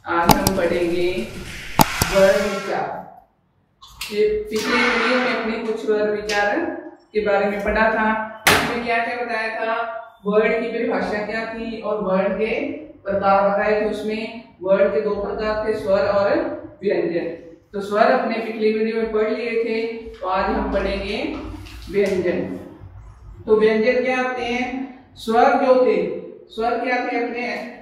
आज हम पढ़ेंगे वर्ण विचार। पिछले वीडियो में अपने कुछ वर्ण विचार के बारे में पढ़ा था। इसमें क्या क्या बताया था, वर्ण की परिभाषा क्या थी और वर्ण के प्रकार बताए थे। उसमें वर्ण के दो प्रकार थे, स्वर और व्यंजन। तो स्वर अपने पिछले वीडियो में पढ़ लिए थे, तो आज हम पढ़ेंगे व्यंजन। तो व्यंजन क्या होते हैं? स्वर जो थे, स्वर क्या थे अपने,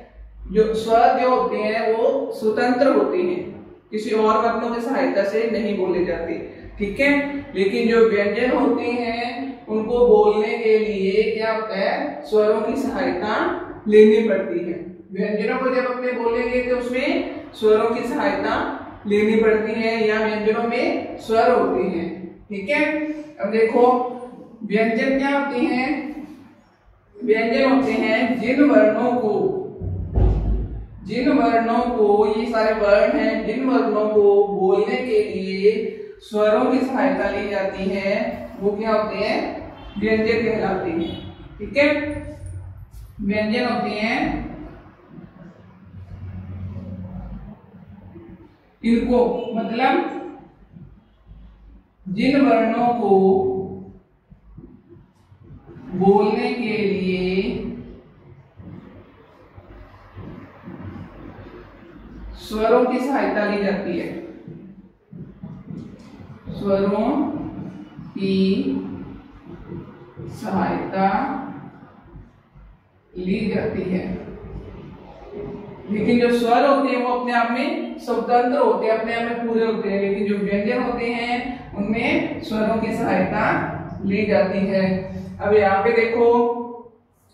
जो स्वर जो होते हैं वो स्वतंत्र होते हैं, किसी और वर्णों की सहायता से नहीं बोले जाते, ठीक है। लेकिन जो व्यंजन होते हैं उनको बोलने के लिए क्या होता है, स्वरों की सहायता लेनी पड़ती है। व्यंजनों को जब अपने बोलेंगे तो उसमें स्वरों की सहायता लेनी पड़ती है, या व्यंजनों में स्वर होते हैं, ठीक है। अब देखो व्यंजन क्या होते हैं? व्यंजन होते हैं जिन वर्णों को, ये सारे वर्ण हैं, जिन वर्णों को बोलने के लिए स्वरों की सहायता ली जाती है, वो क्या होते हैं? व्यंजन कहलाते हैं, ठीक है। व्यंजन होते हैं इनको, मतलब जिन वर्णों को बोलने के लिए स्वरों की सहायता ली जाती है, स्वरों की सहायता ली जाती है। लेकिन जो स्वर होते हैं वो अपने आप में स्वतंत्र होते हैं, अपने आप में पूरे होते हैं। लेकिन जो व्यंजन होते हैं उनमें स्वरों की सहायता ली जाती है। अब यहाँ पे देखो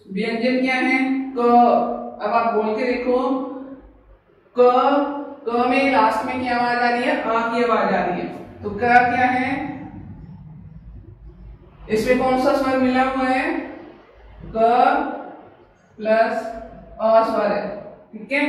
व्यंजन क्या है? क। अब आप बोल के देखो, क में लास्ट में क्या आवाज आ रही है? आ की आवाज आ रही है। तो क क्या है? इसमें कौन सा स्वर मिला हुआ है? क प्लस अ स्वर है, ठीक है।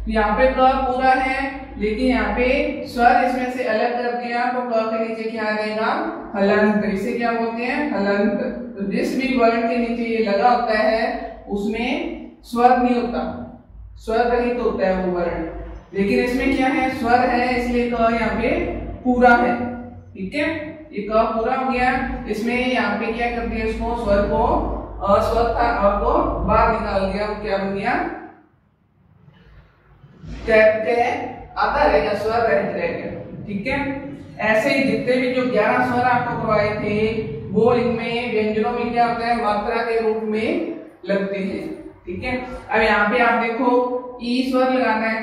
यहाँ पे क पूरा है, लेकिन यहाँ पे स्वर इसमें से अलग कर दिया तो क के नीचे क्या रहेगा? हलंत। इसे क्या बोलते हैं? हलंत। तो जिस भी वर्ण के नीचे ये लगा होता है उसमें स्वर नहीं होता, स्वर रहित होता है वो वर्ण। लेकिन इसमें क्या है? स्वर है, इसलिए क यहाँ पे पूरा है, ठीक है। ये क पूरा हो गया। इसमें यहाँ पे क्या कर दिया, इसको स्वर को, अस्वर था अ को बाहर निकाल दिया, वो क्या बन गया? आता रहेगा, स्वर रहित रहेगा, ठीक है। ऐसे ही जितने भी जो 11 स्वर आपको करवाए थे वो इनमें व्यंजनों में क्या होता है? मात्रा के रूप में लगते हैं, ठीक है। अब यहाँ पे आप देखो ई स्वर लगाना है,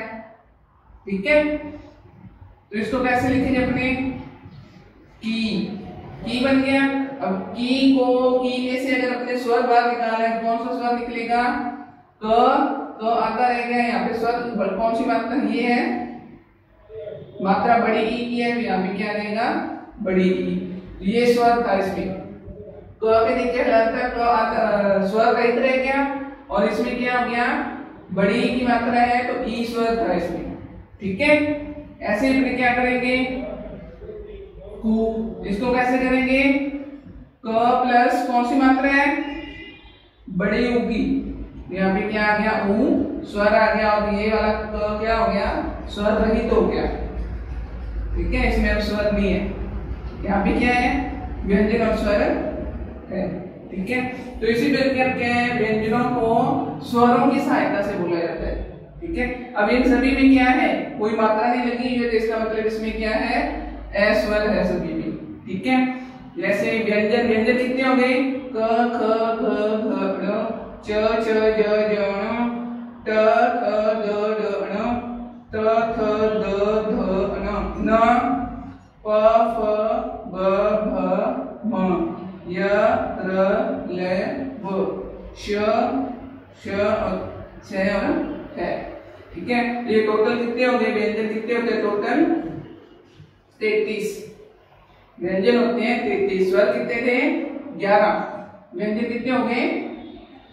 ठीक है। तो इसको कैसे लिखेंगे अपने? की बन गया। अब की में से अगर अपने स्वर बाहर निकालना है, कौन सा स्वर निकलेगा? तो आता रहेगा। यहाँ पे स्वर कौन सी मात्रा? ये है मात्रा बड़ी ई की है, तो यहाँ पे क्या रहेगा? बड़ी ई। ये स्वर था इसमें, तो के नीचे स्वर रहित रह गया, और इसमें क्या हो गया? बड़ी ई की मात्रा है तो ई स्वर था इसमें, ठीक है। ऐसे ही फिर क्या करेंगे? कु। इसको कैसे करेंगे? क प्लस कौन सी मात्रा है? बड़ी ऊ की। यहाँ पे क्या आ गया? ऊ स्वर आ गया, और ये वाला क क्या हो गया? स्वर रहित हो गया, ठीक है। इसमें अब स्वर नहीं है। यहाँ पे क्या है? व्यंजन और स्वर है, ठीक है। तो इसी प्रकार क्या है? व्यंजनों को स्वरों की सहायता से बोला जाता है, ठीक है। अब इन सभी में क्या है? कोई मात्रा नहीं लगी हुई, तो इसका मतलब इसमें क्या है? अस्वर है सभी में, ठीक है। जैसे व्यंजन कितने हो गए? क ख ग घ ङ च ज ण ट ठ ड ण त थ द ध न प फ ब भ म य र ल व श और है, ठीक है। ये टोटल कितने हो गए? व्यंजन कितने होते हैं? टोटल 33 व्यंजन होते हैं, 33। स्वर कितने थे? 11। व्यंजन कितने हो गए?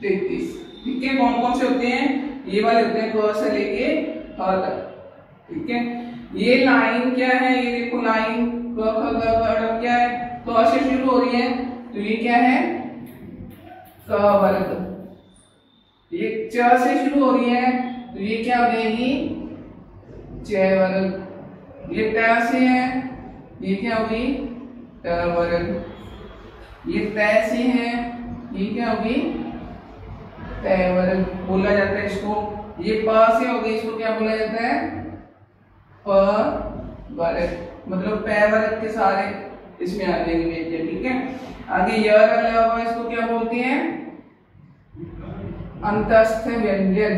33, ठीक है। कौन कौन से होते हैं? ये वाले होते हैं क से लेके ह तक, ठीक है। ये लाइन क्या है? ये देखो लाइन क ख ग घ क्या है? क से शुरू हो रही है, तो ये क्या है? क वर्ग। ये च से शुरू हो रही है, तो ये क्या हो जाएगी? च वर्ग। ये ट से है, ये क्या होगी ट वर्ग। ये त से है, ये क्या होगी त वर्ग बोला जाता है इसको। ये प से होगी, इसको क्या बोला जाता है प वर्ग। मतलब प वर्ग के सारे इसमें आ जाएंगे व्यंजन, ठीक है। आगे य लगा हुआ इसको क्या बोलते हैं अंतस्थ व्यंजन,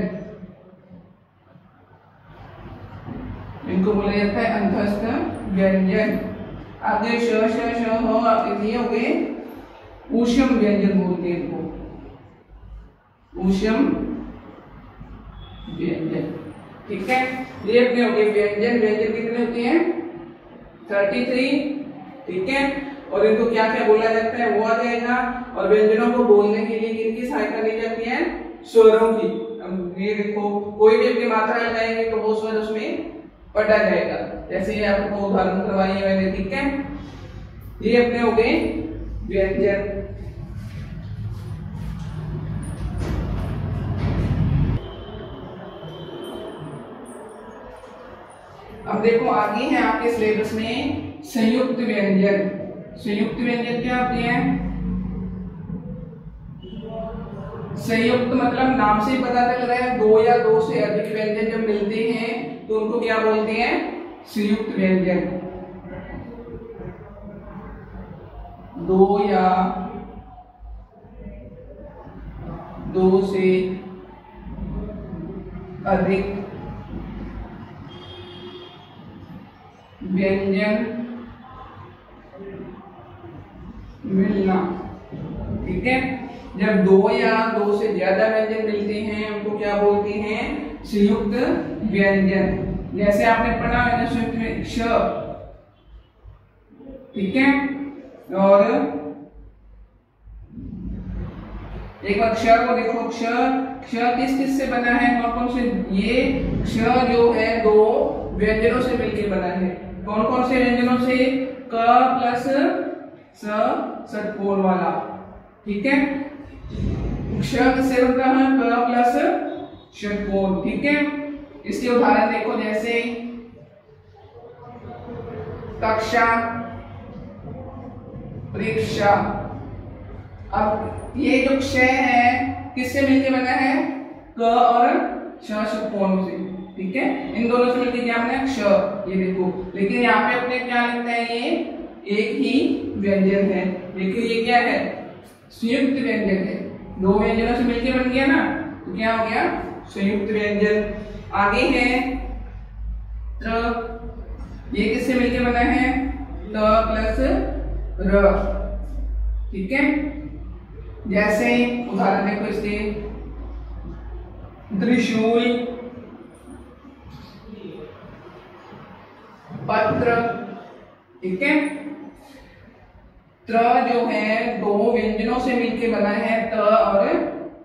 इनको बोला जाता है अंतस्थ व्यंजन। आगे श हो ये हो गए ऊष्म व्यंजन बोलते हैं इनको, ऊष्म व्यंजन, ठीक है। ये अपने हो गए व्यंजन। व्यंजन कितने होते हैं 33, ठीक है। और इनको क्या क्या बोला जाता है वो आ जाएगा। और व्यंजनों को बोलने के लिए किनकी सहायता ली जाती है स्वरों की। ये देखो कोई भी अपनी मात्रा लगाएंगे तो वो स्वर उसमें पढ़ा जाएगा। जैसे ये आपको उदाहरण करवाई है मैंने, ठीक है। ये अपने हो गए व्यंजन। अब देखो आगे है आपके सिलेबस में संयुक्त व्यंजन। संयुक्त व्यंजन क्या होते हैं? संयुक्त मतलब नाम से ही पता चल रहा है, दो या दो से अधिक व्यंजन जब मिलते हैं तो उनको क्या बोलते हैं संयुक्त व्यंजन। दो या दो से अधिक व्यंजन मिलना, ठीक है। जब दो या दो से ज्यादा व्यंजन मिलते हैं उनको क्या बोलते हैं संयुक्त व्यंजन। जैसे आपने पढ़ा है ना संयुक्त में श, ठीक है। और एक बार क्ष को देखो, क्ष किस किस से बना है, कौन कौन से? ये क्ष जो है दो व्यंजनों से मिलकर बना है। कौन कौन से व्यंजनों से? क प्लस स षटकोण वाला, ठीक है। क्ष किससे बनता है? क प्लस षटकोण, ठीक है। इसके उदाहरण देखो, जैसे कक्षा, परीक्षा। अब ये जो क्ष है किससे मिलके बना है? क और श षटकोण से, ठीक है। इन दोनों से मिलके क्या बना है? क्ष। ये देखो, लेकिन यहाँ पे अपने क्या लिखते हैं, ये एक ही व्यंजन है, लेकिन ये क्या है संयुक्त व्यंजन है। दो व्यंजनों से मिलके बन गया ना, तो क्या हो गया संयुक्त व्यंजन। आगे है त्र, ये किससे मिलके बना है? त प्लस र, ठीक है। जैसे उदाहरण देखो इसके, त्रिशूल, पत्र, ठीक है। त्र जो है दो व्यंजनों से मिलके बना है, त और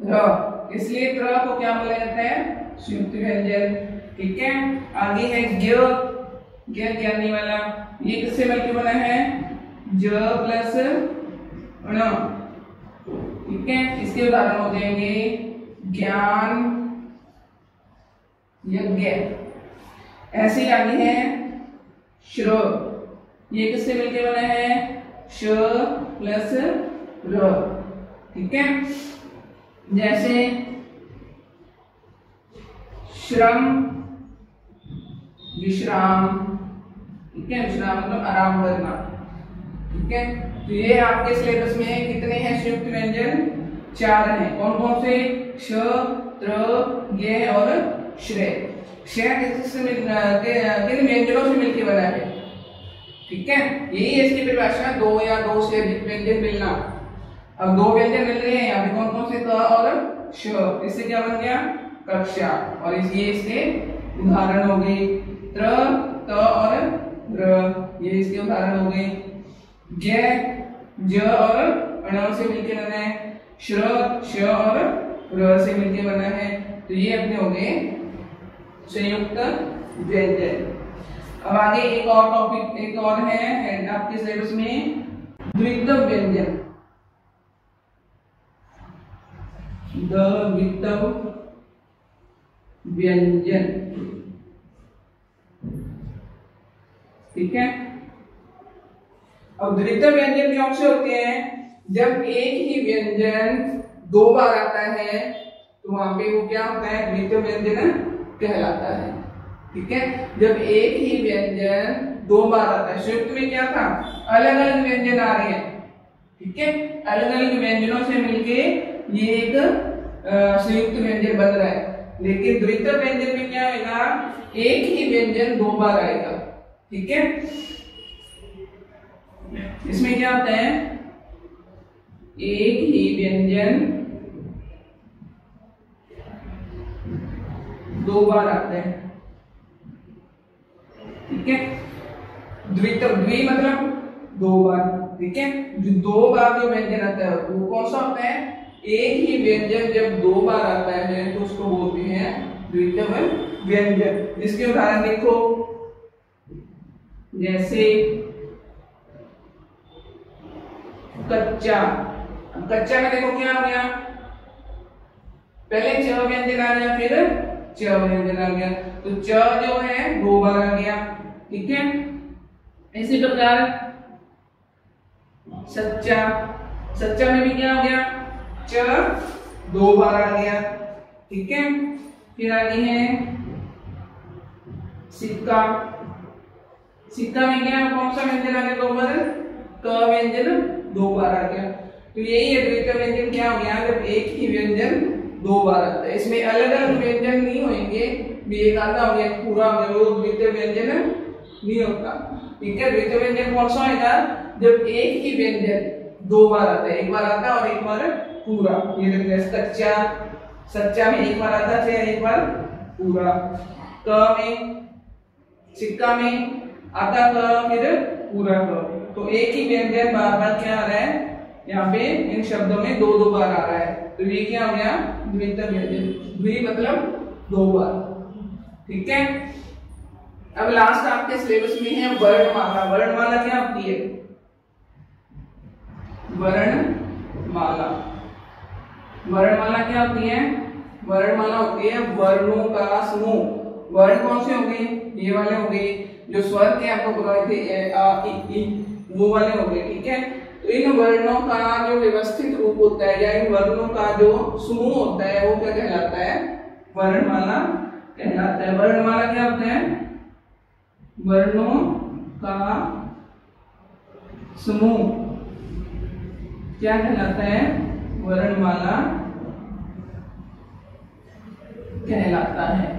र, इसलिए त्र को क्या बोला जाता है संयुक्त व्यंजन, ठीक है। आगे है ज्ञ, ज्ञ ज्ञानी वाला, ये किससे मिलके बना है? ज प्लस ण, ठीक है। इसके उदाहरण हो जाएंगे ज्ञान, यज्ञ। ऐसे ही आगे है श्र, ये किससे मिलके बना है? श प्लस र, ठीक है। जैसे श्रम, विश्राम, ठीक है। विश्राम मतलब आराम करना, ठीक है। तो ये आपके सिलेबस में कितने हैं संयुक्त व्यंजन? 4 हैं। कौन कौन से? क्ष, त्र, ज्ञ और श्रेय। श्रेय किन व्यंजनों से मिलकर बना है, ठीक है। यही है इसकी परिभाषा, दो या दो से अधिक व्यंजन मिलना। अब दो व्यंजन मिल रहे हैं यहाँ पे, कौन कौन से? त और श, इससे क्या बन गया कक्षा। और ये इसके उदाहरण हो गए त्र, त और र, ये इसके उदाहरण हो गए। ज्ञ, ज और ण से मिलके बना है, श्र, श और र से मिलके बना है। तो ये अपने हो गए संयुक्त व्यंजन। अब आगे एक और टॉपिक, एक और है आपके सिलेबस में द्वित्व व्यंजन। द्वित्व व्यंजन, ठीक है। अब द्वितीय व्यंजन कौन से होते हैं? जब एक ही व्यंजन दो बार आता है तो वहां पे वो क्या होता है? द्वितीय व्यंजन कहलाता है। ठीक है। जब एक ही व्यंजन दो बार आता है, संयुक्त में क्या था? अलग अलग व्यंजन आ रहे हैं। ठीक है। अलग अलग व्यंजनों से मिलके ये एक संयुक्त व्यंजन बन रहा है। लेकिन द्वितीय व्यंजन में क्या आएगा? एक ही व्यंजन दो बार आएगा। ठीक है। इसमें क्या होता है? एक ही व्यंजन दो बार आता है। ठीक है। द्वितीय, द्वि मतलब दो बार। ठीक है। जो दो बार जो व्यंजन आता है वो कौन सा होता है? एक ही व्यंजन जब दो बार आता है तो उसको बोलते हैं द्वितीय व्यंजन। इसके उदाहरण देखो, जैसे कच्चा। कच्चा में देखो क्या हो गया? पहले च व्यंजन आ गया, फिर च व्यंजन आ गया, तो च जो है दो बार आ गया। ठीक है। इसी प्रकार सच्चा, सच्चा में भी क्या हो गया? च दो बार आ गया। ठीक है। फिर आगे है सिक्का। सिक्का में क्या, कौन सा व्यंजन आ गया? दो बार, क व्यंजन दो बार आ गया। तो यही है द्वितीय व्यंजन क्या हो गया? जब एक ही व्यंजन दो बार आता है। इसमें अलग अलग व्यंजन नहीं होंगे, भी एक आधा हो गया पूरा हो गया, वो द्वितीय व्यंजन नहीं होता। ठीक है। द्वितीय व्यंजन कौन सा होगा? जब एक ही व्यंजन दो बार आता है, एक बार आता है और एक बार पूरा। ये देखिए कच्चा, सच्चा में एक बार आता है, एक बार पूरा। क में, सिक्का में आता क, फिर पूरा क। तो एक ही व्यंजन बार बार क्या आ रहा है? यहाँ पे इन शब्दों में दो दो बार आ रहा है, तो ये क्या हो गया? द्वितीय व्यंजन। द्वि मतलब दो बार। ठीक है। अब लास्ट आपके सिलेबस में है वर्णमाला। वर्णमाला क्या होती है? वर्णमाला, वर्णमाला क्या होती है? वर्णमाला होती है वर्णों का समूह। वर्ण कौन से होंगे? ये वाले होंगे जो स्वर के आपको बताए थे, ए आ इ ई, वो वाले होंगे। ठीक है। तो इन वर्णों का जो व्यवस्थित रूप होता है या इन वर्णों का जो समूह होता है वो क्या कहलाता है? वर्णमाला कहलाता है। वर्णमाला क्या होता है? वर्णों का समूह क्या कहलाता है? वर्णमाला कहलाता है।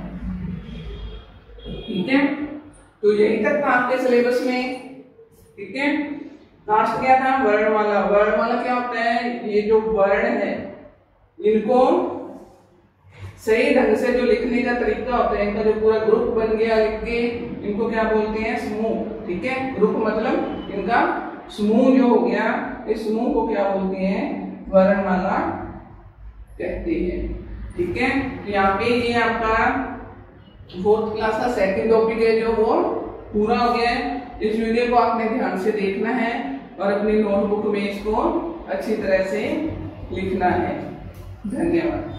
ठीक है। तो यही तक था आपके सिलेबस में। ठीक है। लास्ट क्या था? वर्णमाला। वर्णमाला क्या होता है? ये जो वर्ण है इनको सही ढंग से जो लिखने का तरीका होता है, इनका जो पूरा ग्रुप बन गया लिख के, इनको क्या बोलते हैं? समूह। ठीक है। ग्रुप मतलब इनका समूह जो हो गया, इस समूह को क्या बोलते हैं? वर्णमाला कहते हैं। ठीक है। यहाँ पे ये आपका फोर्थ क्लास का सेकंड टॉपिक है जो वो पूरा हो गया है। इस वीडियो को आपने ध्यान से देखना है और अपनी नोटबुक में इसको अच्छी तरह से लिखना है। धन्यवाद।